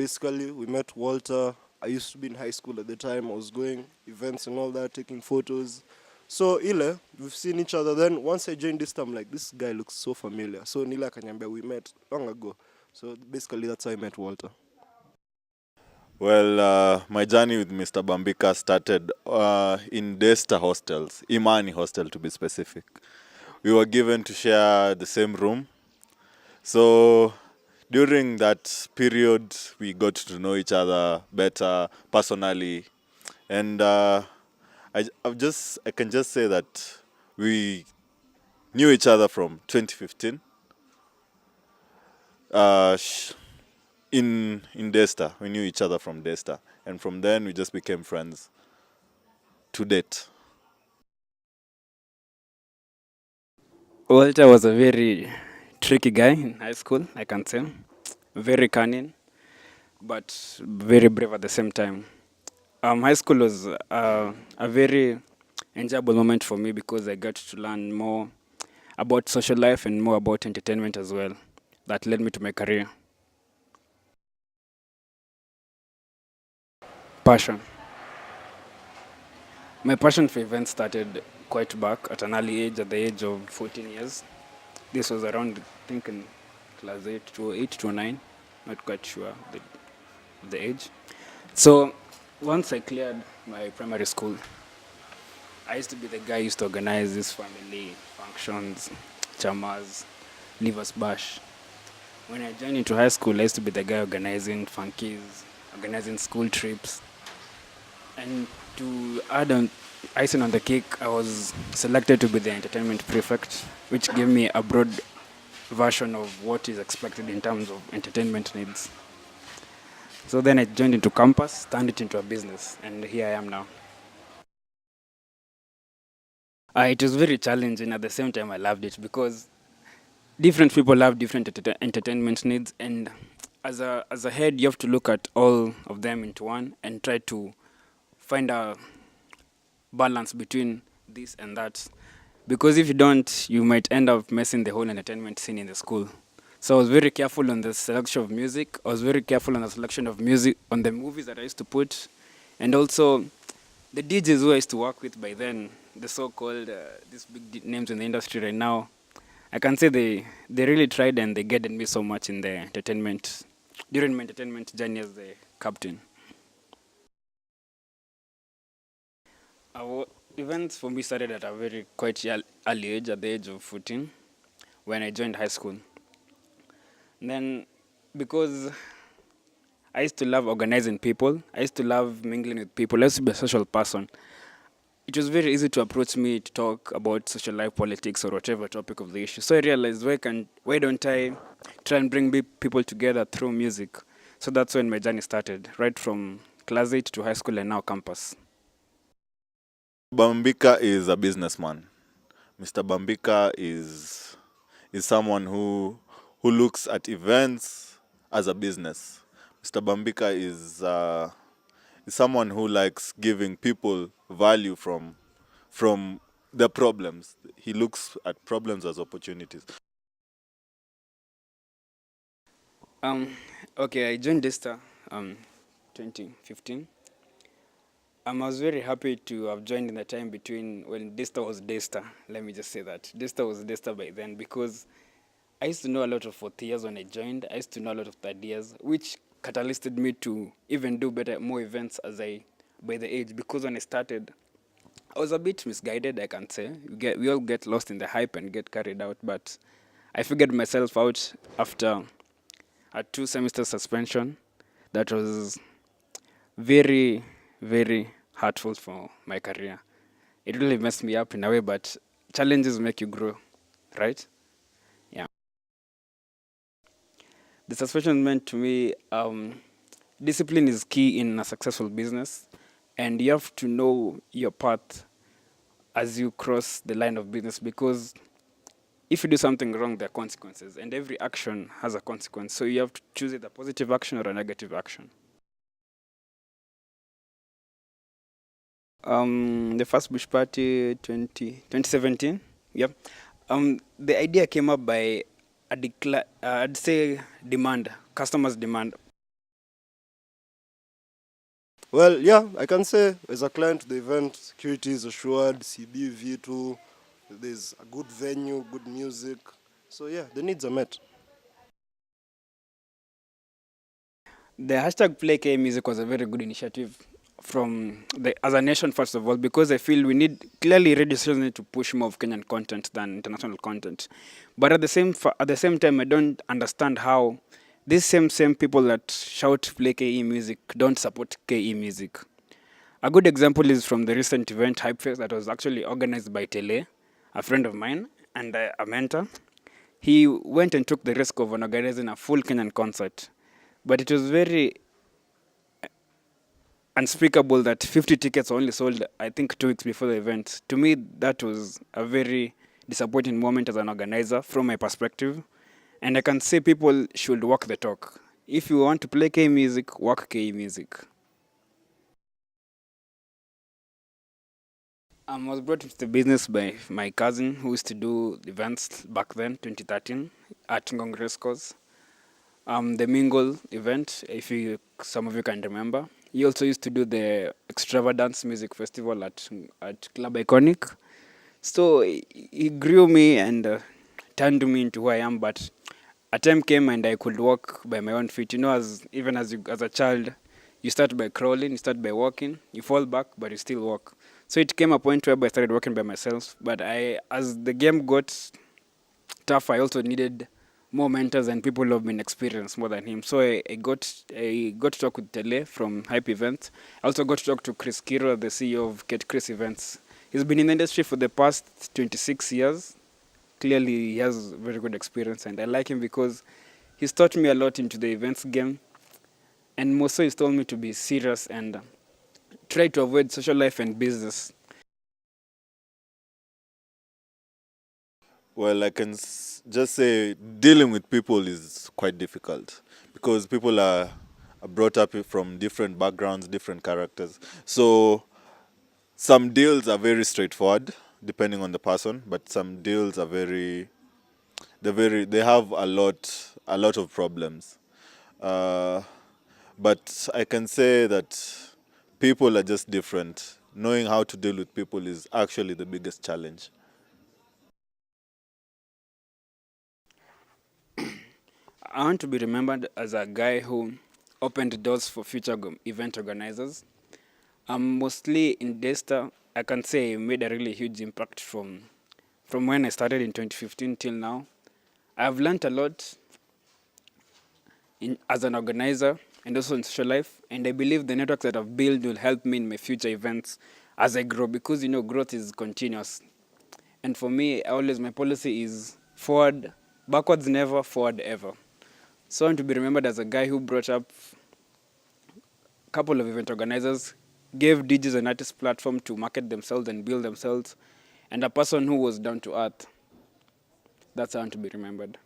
basically, we met Walter. I used to be in high school at the time. I was going events and all that, taking photos. So ile, we've seen each other. Then once I joined this time, like, this guy looks so familiar. So Nila Kanyambe, we met long ago. So basically, that's how I met Walter. Well, my journey with Mr. Bambika started in Desta hostels, Imani hostel to be specific. We were given to share the same room. So during that period, we got to know each other better personally. And I can just say that we knew each other from 2015 in Desta. We knew each other from Desta. And from then, we just became friends to date. Walter was a very tricky guy in high school, I can say. Very cunning, but very brave at the same time. High school was a very enjoyable moment for me because I got to learn more about social life and more about entertainment as well. That led me to my career. Passion. My passion for events started quite back at an early age, at the age of 14 years. This was around, I think, in class 8 to 8 to 9, not quite sure the age. So once I cleared my primary school, I used to be the guy who used to organize these family functions, chamas, leavers bash. When I joined into high school, I used to be the guy organizing funkies, organizing school trips. And to add on icing on the cake, I was selected to be the entertainment prefect, which gave me a broad version of what is expected in terms of entertainment needs. So then I joined into campus, turned it into a business, and here I am now. It was very challenging. At the same time, I loved it because different people have different entertainment needs, and as a head, you have to look at all of them into one and try to find a balance between this and that. Because if you don't, you might end up messing the whole entertainment scene in the school. So I was very careful on the selection of music. I was very careful on the selection of music on the movies that I used to put, and also the DJs who I used to work with by then, the so-called these big names in the industry right now. I can say they really tried and they guided me so much in the entertainment during my entertainment journey as the captain. Events for me started at a very quite early age, at the age of 14, when I joined high school. And then, because I used to love organizing people, I used to love mingling with people, I used to be a social person. It was very easy to approach me to talk about social life, politics, or whatever topic of the issue. So I realized, why don't I try and bring people together through music? So that's when my journey started, right from class 8 to high school and now campus. Bambika is a businessman. Mr. Bambika is someone who looks at events as a business. Mr. Bambika is someone who likes giving people value from the problems. He looks at problems as opportunities. Okay, I joined Desta 2015. I was very happy to have joined in the time between when Desta was Desta. Let me just say that. Desta was Desta by then because I used to know a lot of fourth years when I joined. I used to know a lot of third years, which catalyzed me to even do better, more events by the age. Because when I started, I was a bit misguided, I can say. We all get lost in the hype and get carried out, but I figured myself out after a 2-semester suspension that was very, very hurtful for my career. It really messed me up in a way, but challenges make you grow, right? Yeah. The suspension meant to me discipline is key in a successful business, and you have to know your path as you cross the line of business because if you do something wrong, there are consequences, and every action has a consequence. So you have to choose either a positive action or a negative action. The first bush party 2017. Yep. The idea came up by I'd say demand, customers' demand. Well, yeah, I can say as a client to the event, security is assured, CBV2, there's a good venue, good music. So yeah, the needs are met. The hashtag Play K Music was a very good initiative from the as a nation first of all, because I feel we need clearly radio stations need to push more of Kenyan content than international content. But at the same time, I don't understand how these same people that shout Play KE music don't support KE music. A good example is from the recent event Hypefest that was actually organized by Tele, a friend of mine and a mentor. He went and took the risk of organizing a full Kenyan concert, but it was very unspeakable that 50 tickets were only sold, I think, 2 weeks before the event. To me, that was a very disappointing moment as an organizer from my perspective. And I can say people should walk the talk. If you want to play K music, work K music. I was brought into the business by my cousin who used to do events back then, 2013, at Ngong Race Course. The Mingle event, if you some of you can remember. He also used to do the Extravagance Music Festival at Club Iconic. So he grew me and turned me into who I am. But a time came and I could walk by my own feet. You know, as a child, you start by crawling, you start by walking, you fall back, but you still walk. So it came a point where I started walking by myself. But as the game got tough, I also needed more mentors and people who have been experienced more than him. So I got to talk with Tele from Hype Events. I also got to talk to Chris Kiro, the CEO of Get Chris Events. He's been in the industry for the past 26 years. Clearly, he has very good experience, and I like him because he's taught me a lot into the events game. And more so, he's told me to be serious and try to avoid social life and business. Well, I can just say dealing with people is quite difficult because people are brought up from different backgrounds, different characters. So some deals are very straightforward depending on the person, but some deals are they have a lot of problems. Uh, but I can say that people are just different. Knowing how to deal with people is actually the biggest challenge. I want to be remembered as a guy who opened doors for future event organizers. Mostly in Desta, I can say I made a really huge impact from when I started in 2015 till now. I've learned a lot as an organizer and also in social life, and I believe the networks that I've built will help me in my future events as I grow, because growth is continuous. And for me, my policy is forward, backwards never, forward ever. So I want to be remembered as a guy who brought up a couple of event organizers, gave DJs and artists platform to market themselves and build themselves, and a person who was down to earth. That's how I want to be remembered.